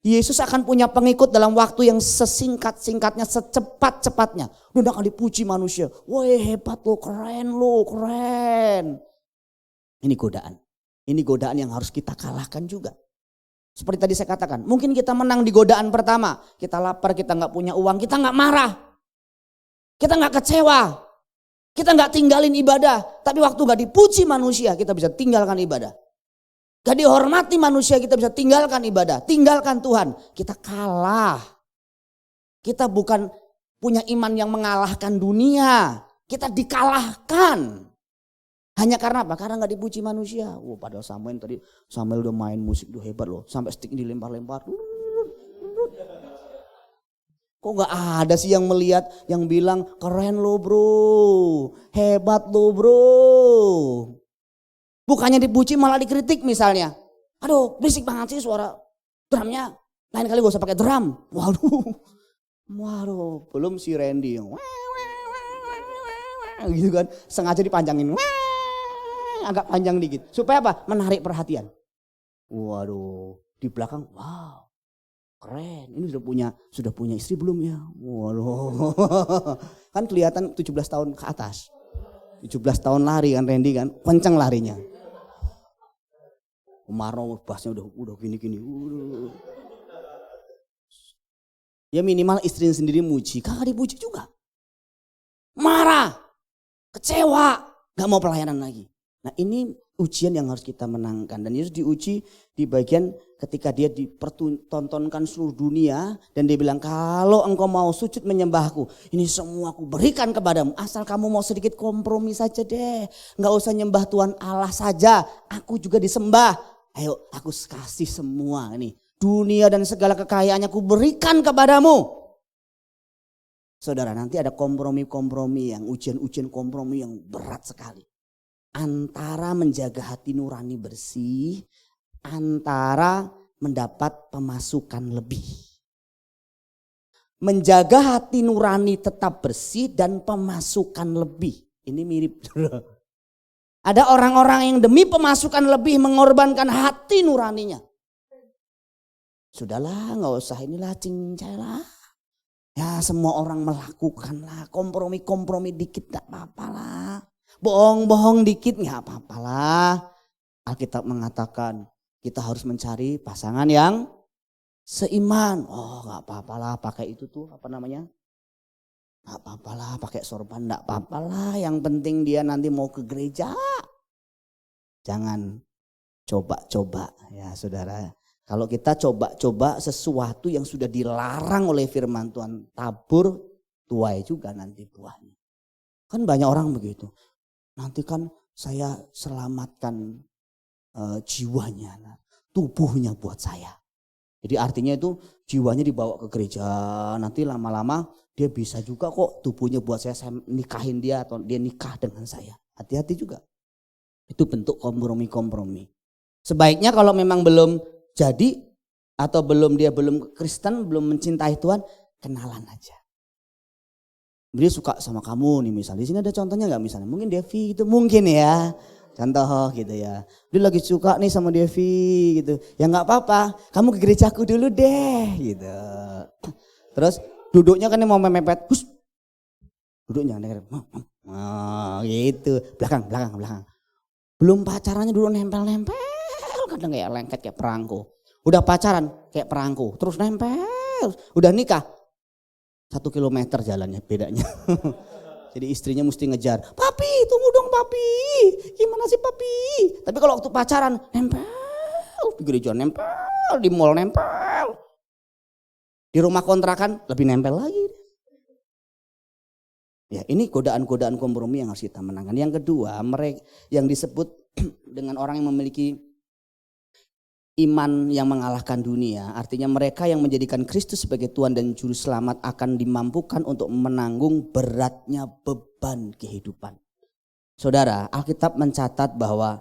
Yesus akan punya pengikut dalam waktu yang sesingkat-singkatnya, secepat-cepatnya. Udah akan dipuji manusia. Wah hebat lo, keren. Ini godaan. Ini godaan yang harus kita kalahkan juga. Seperti tadi saya katakan, mungkin kita menang di godaan pertama. Kita lapar, kita gak punya uang, kita gak marah. Kita gak kecewa. Kita gak tinggalin ibadah. Tapi waktu gak dipuji manusia, kita bisa tinggalkan ibadah. Gak dihormati manusia, kita bisa tinggalkan ibadah. Tinggalkan Tuhan. Kita kalah. Kita bukan punya iman yang mengalahkan dunia. Kita dikalahkan. Hanya karena apa? Karena gak dipuji manusia. Padahal Samuel udah main musik udah hebat loh. Sampai stick dilempar-lempar. Kok gak ada sih yang melihat, yang bilang keren lo bro. Hebat lo bro. Bukannya dipuji malah dikritik misalnya. Aduh berisik banget sih suara drumnya. Lain kali gak usah pakai drum. Waduh, belum si Randy yang gitu kan, sengaja dipanjangin, agak panjang dikit. Supaya apa? Menarik perhatian. Waduh, di belakang, wow, keren. Ini sudah punya istri belum ya? Waduh, kan kelihatan 17 tahun ke atas. 17 tahun lari kan Randy kan, kenceng larinya. Umarno bassnya udah gini-gini. Ya minimal istrinya sendiri muji, kagak dipuji juga. Marah, kecewa, gak mau pelayanan lagi. Nah ini ujian yang harus kita menangkan. Dan Yesus diuji di bagian ketika dia dipertontonkan seluruh dunia. Dan dia bilang kalau engkau mau sujud menyembahku, ini semua aku berikan kepadamu. Asal kamu mau sedikit kompromi saja deh. Gak usah nyembah Tuhan Allah saja, aku juga disembah. Ayo aku kasih semua ini. Dunia dan segala kekayaannya aku berikan kepadamu. Saudara, nanti ada kompromi-kompromi yang ujian-ujian kompromi yang berat sekali. Antara menjaga hati nurani bersih, antara mendapat pemasukan lebih. Menjaga hati nurani tetap bersih dan pemasukan lebih. Ini mirip. Ada orang-orang yang demi pemasukan lebih mengorbankan hati nuraninya. Sudahlah, gak usah inilah cincai lah. Ya semua orang melakukan lah. Kompromi-kompromi dikit gak apa-apa lah. Bohong-bohong dikit gak apa-apa lah. Alkitab mengatakan kita harus mencari pasangan yang seiman. Oh gak apa-apa lah pakai itu tuh apa namanya. Gak apa-apa lah pakai sorban gak apa-apa lah. Yang penting dia nanti mau ke gereja. Jangan coba-coba ya saudara. Kalau kita coba-coba sesuatu yang sudah dilarang oleh firman Tuhan, tabur tuai juga nanti buahnya. Kan banyak orang begitu. Nanti kan saya selamatkan jiwanya, tubuhnya buat saya. Jadi artinya itu jiwanya dibawa ke gereja, nanti lama-lama dia bisa juga kok tubuhnya buat saya nikahin dia atau dia nikah dengan saya. Hati-hati juga. Itu bentuk kompromi-kompromi. Sebaiknya kalau memang belum jadi atau dia belum Kristen, belum mencintai Tuhan, kenalan aja. Dia suka sama kamu nih misalnya. Di sini ada contohnya nggak misalnya? Mungkin Devi gitu, mungkin ya. Contoh gitu ya. Dia lagi suka nih sama Devi gitu. Ya nggak apa-apa, kamu ke gerejaku dulu deh gitu. Terus duduknya kan mau mepet, hus. Duduknya gitu, belakang. Belum pacarannya dulu nempel-nempel. Kadang kayak lengket kayak perangko. Udah pacaran kayak perangko. Terus nempel. Udah nikah. 1 kilometer jalannya bedanya. Jadi istrinya mesti ngejar. Papi tunggu dong papi. Gimana sih papi. Tapi kalau waktu pacaran nempel. Di gereja nempel. Di mall nempel. Di rumah kontrakan lebih nempel lagi. Ya ini godaan-godaan kompromi yang harus kita menangkan. Yang kedua mereka yang disebut dengan orang yang memiliki iman yang mengalahkan dunia, artinya mereka yang menjadikan Kristus sebagai Tuhan dan Juru Selamat akan dimampukan untuk menanggung beratnya beban kehidupan. Saudara, Alkitab mencatat bahwa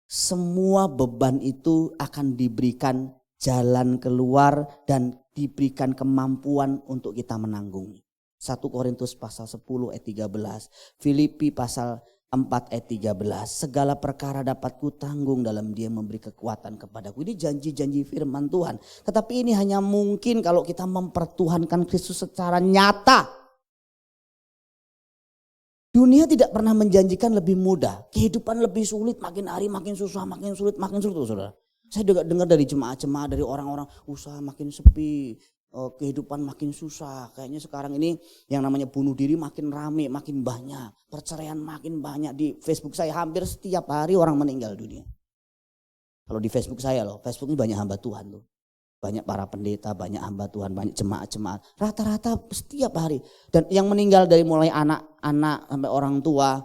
semua beban itu akan diberikan jalan keluar dan diberikan kemampuan untuk kita menanggung. 1 Korintus pasal 10 ayat 13, Filipi pasal 4 ayat 13, segala perkara dapat kutanggung dalam Dia memberi kekuatan kepadaku. Ini janji-janji firman Tuhan. Tetapi ini hanya mungkin kalau kita mempertuhankan Kristus secara nyata. Dunia tidak pernah menjanjikan lebih mudah. Kehidupan lebih sulit, makin hari makin susah, makin sulit, saudara. Saya juga dengar dari jemaat-jemaat, dari orang-orang usaha makin sepi. Kehidupan makin susah. Kayaknya sekarang ini yang namanya bunuh diri makin rame, makin banyak. Perceraian makin banyak. Di Facebook saya hampir setiap hari orang meninggal dunia. Kalau di Facebook saya loh, Facebook ini banyak hamba Tuhan tuh. Banyak para pendeta, banyak hamba Tuhan, banyak jemaat-jemaat. Rata-rata setiap hari. Dan yang meninggal dari mulai anak-anak sampai orang tua.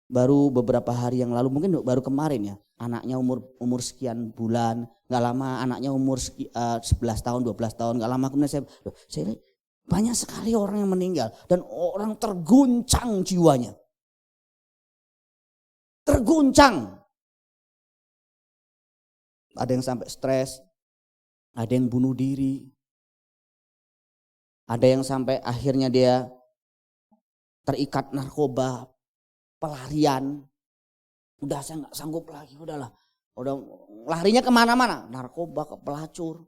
Baru beberapa hari yang lalu, mungkin baru kemarin ya. Anaknya umur sekian bulan, gak lama anaknya umur 11 tahun, 12 tahun, gak lama kemudian saya lihat banyak sekali orang yang meninggal dan orang terguncang jiwanya. Terguncang. Ada yang sampai stres, Ada yang bunuh diri. Ada yang sampai akhirnya dia terikat narkoba, pelarian. Udah saya nggak sanggup lagi, udahlah. Udah larinya kemana-mana, narkoba, ke pelacur.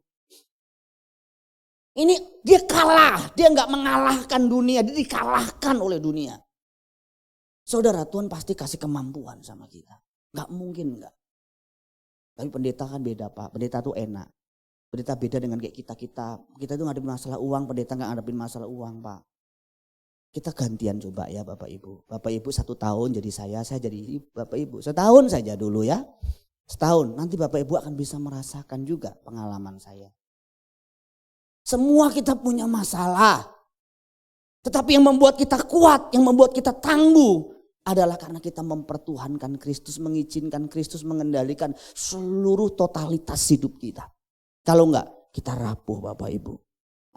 Ini dia kalah, dia nggak mengalahkan dunia, dia dikalahkan oleh dunia. Saudara, Tuhan pasti kasih kemampuan sama kita. Nggak mungkin nggak. Tapi pendeta kan beda Pak, pendeta tuh enak. Pendeta beda dengan kayak kita itu ngadepin masalah uang, pendeta nggak ngadepin masalah uang Pak. Kita gantian coba ya Bapak Ibu. Bapak Ibu 1 tahun jadi saya jadi Bapak Ibu. Setahun saja dulu ya. Setahun, nanti Bapak Ibu akan bisa merasakan juga pengalaman saya. Semua kita punya masalah. Tetapi yang membuat kita kuat, yang membuat kita tangguh adalah karena kita mempertuhankan Kristus, mengizinkan Kristus mengendalikan seluruh totalitas hidup kita. Kalau enggak, kita rapuh Bapak Ibu.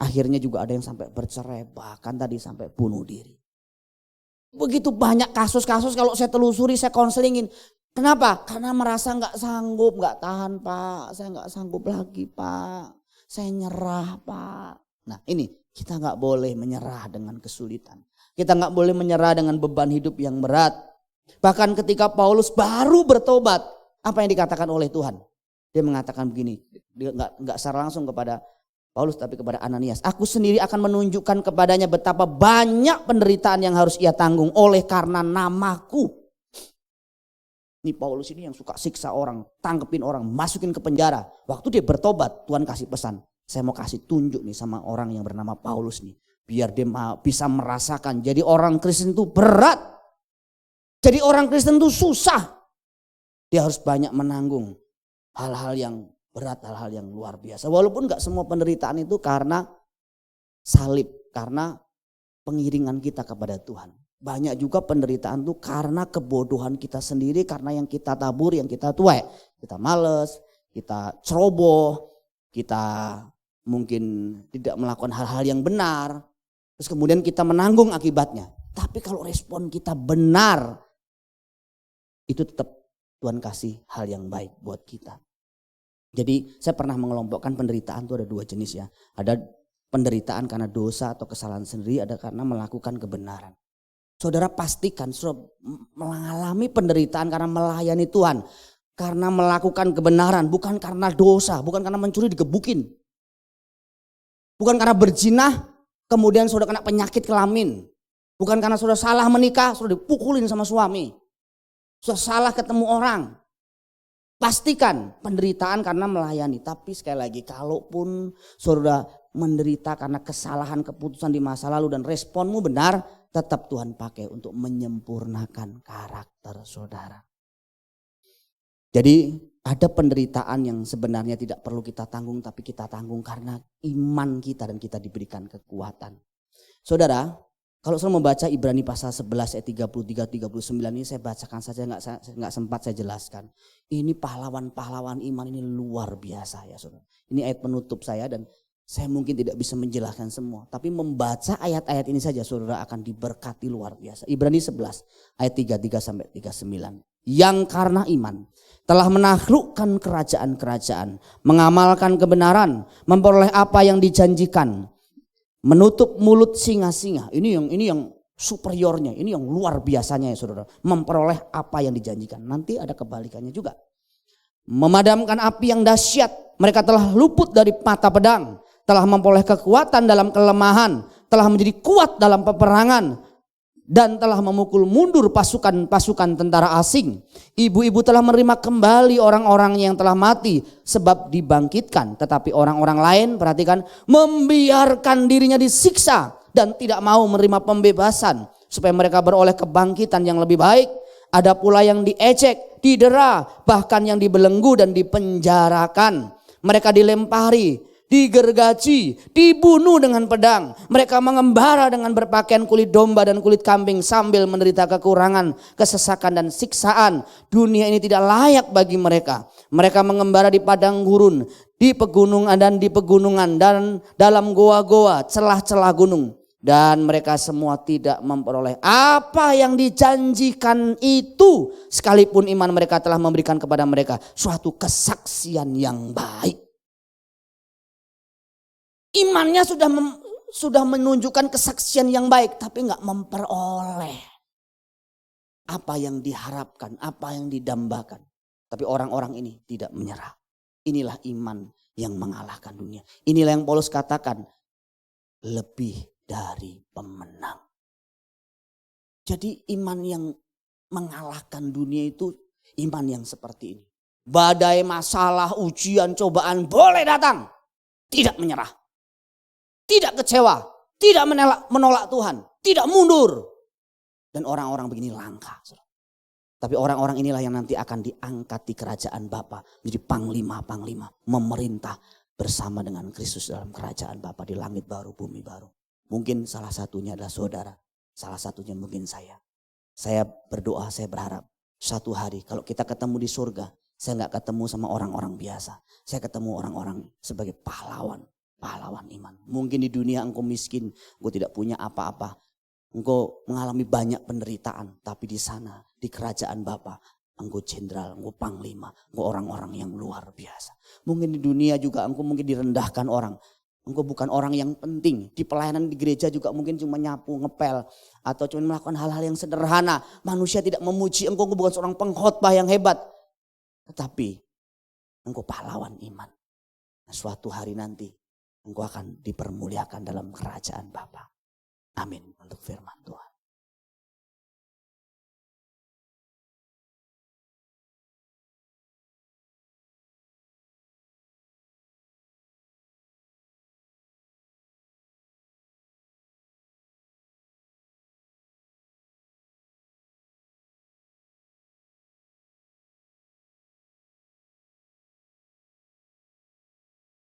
Akhirnya juga ada yang sampai bercerai, bahkan tadi sampai bunuh diri. Begitu banyak kasus-kasus kalau saya telusuri, saya konselingin. Kenapa? Karena merasa enggak sanggup, enggak tahan Pak. Saya enggak sanggup lagi Pak. Saya nyerah Pak. Nah ini, kita enggak boleh menyerah dengan kesulitan. Kita enggak boleh menyerah dengan beban hidup yang berat. Bahkan ketika Paulus baru bertobat, apa yang dikatakan oleh Tuhan? Dia mengatakan begini, dia enggak secara langsung kepada Paulus tapi kepada Ananias. Aku sendiri akan menunjukkan kepadanya betapa banyak penderitaan yang harus ia tanggung oleh karena namaku. Ini Paulus ini yang suka siksa orang, tangkepin orang, masukin ke penjara. Waktu dia bertobat, Tuhan kasih pesan. Saya mau kasih tunjuk nih sama orang yang bernama Paulus nih. Biar dia bisa merasakan jadi orang Kristen itu berat. Jadi orang Kristen itu susah. Dia harus banyak menanggung hal-hal yang berat, hal-hal yang luar biasa. Walaupun gak semua penderitaan itu karena salib, karena pengiringan kita kepada Tuhan. Banyak juga penderitaan itu karena kebodohan kita sendiri, karena yang kita tabur, yang kita tuai. Kita males, kita ceroboh, kita mungkin tidak melakukan hal-hal yang benar. Terus kemudian kita menanggung akibatnya. Tapi kalau respon kita benar, itu tetap Tuhan kasih hal yang baik buat kita. Jadi saya pernah mengelompokkan penderitaan itu ada 2 jenis ya. Ada penderitaan karena dosa atau kesalahan sendiri, ada karena melakukan kebenaran. Saudara pastikan saudara mengalami penderitaan karena melayani Tuhan. Karena melakukan kebenaran, bukan karena dosa, bukan karena mencuri digebukin. Bukan karena berzinah, kemudian saudara kena penyakit kelamin. Bukan karena saudara salah menikah, saudara dipukulin sama suami. Saudara salah ketemu orang. Pastikan penderitaan karena melayani. Tapi sekali lagi, kalaupun saudara menderita karena kesalahan keputusan di masa lalu dan responmu benar, tetap Tuhan pakai untuk menyempurnakan karakter saudara. Jadi ada penderitaan yang sebenarnya tidak perlu kita tanggung, tapi kita tanggung karena iman kita dan kita diberikan kekuatan. Saudara, kalau saya membaca Ibrani pasal 11 ayat 33-39 ini saya bacakan saja, nggak sempat saya jelaskan. Ini pahlawan-pahlawan iman ini luar biasa ya saudara. Ini ayat penutup saya dan saya mungkin tidak bisa menjelaskan semua. Tapi membaca ayat-ayat ini saja saudara akan diberkati luar biasa. Ibrani 11 ayat 33-39. Yang karena iman telah menaklukkan kerajaan-kerajaan, mengamalkan kebenaran, memperoleh apa yang dijanjikan, menutup mulut singa-singa. Ini yang superiornya, ini yang luar biasanya ya saudara. Memperoleh apa yang dijanjikan. Nanti ada kebalikannya juga. Memadamkan api yang dahsyat. Mereka telah luput dari mata pedang. Telah memperoleh kekuatan dalam kelemahan. Telah menjadi kuat dalam peperangan. Dan telah memukul mundur pasukan-pasukan tentara asing. Ibu-ibu telah menerima kembali orang-orang yang telah mati sebab dibangkitkan. Tetapi orang-orang lain, perhatikan, membiarkan dirinya disiksa dan tidak mau menerima pembebasan supaya mereka beroleh kebangkitan yang lebih baik. Ada pula yang diejek, didera, bahkan yang dibelenggu dan dipenjarakan. Mereka dilempari, digergaji, dibunuh dengan pedang. Mereka mengembara dengan berpakaian kulit domba dan kulit kambing sambil menderita kekurangan, kesesakan dan siksaan. Dunia ini tidak layak bagi mereka. Mereka mengembara di padang gurun, di pegunungan dan dalam goa-goa, celah-celah gunung. Dan mereka semua tidak memperoleh apa yang dijanjikan itu. Sekalipun iman mereka telah memberikan kepada mereka suatu kesaksian yang baik. Imannya sudah menunjukkan kesaksian yang baik, tapi nggak memperoleh apa yang diharapkan, apa yang didambakan. Tapi orang-orang ini tidak menyerah. Inilah iman yang mengalahkan dunia. Inilah yang Paulus katakan, lebih dari pemenang. Jadi iman yang mengalahkan dunia itu iman yang seperti ini. Badai, masalah, ujian, cobaan boleh datang. Tidak menyerah. Tidak kecewa. Tidak menolak Tuhan. Tidak mundur. Dan orang-orang begini langka. Tapi orang-orang inilah yang nanti akan diangkat di kerajaan Bapa. Menjadi panglima-panglima. Memerintah bersama dengan Kristus dalam kerajaan Bapa di langit baru, bumi baru. Mungkin salah satunya adalah saudara. Salah satunya mungkin saya. Saya berdoa, saya berharap satu hari kalau kita ketemu di surga, saya gak ketemu sama orang-orang biasa. Saya ketemu orang-orang sebagai pahlawan iman. Mungkin di dunia engkau miskin, engkau tidak punya apa-apa. Engkau mengalami banyak penderitaan, tapi di sana, di kerajaan Bapa, engkau jenderal, engkau panglima, engkau orang-orang yang luar biasa. Mungkin di dunia juga engkau mungkin direndahkan orang. Engkau bukan orang yang penting. Di pelayanan di gereja juga mungkin cuma nyapu, ngepel. Atau cuma melakukan hal-hal yang sederhana. Manusia tidak memuji engkau bukan seorang pengkhotbah yang hebat. Tetapi engkau pahlawan iman. Nah, suatu hari nanti engkau akan dipermuliakan dalam kerajaan Bapa. Amin untuk firman Tuhan.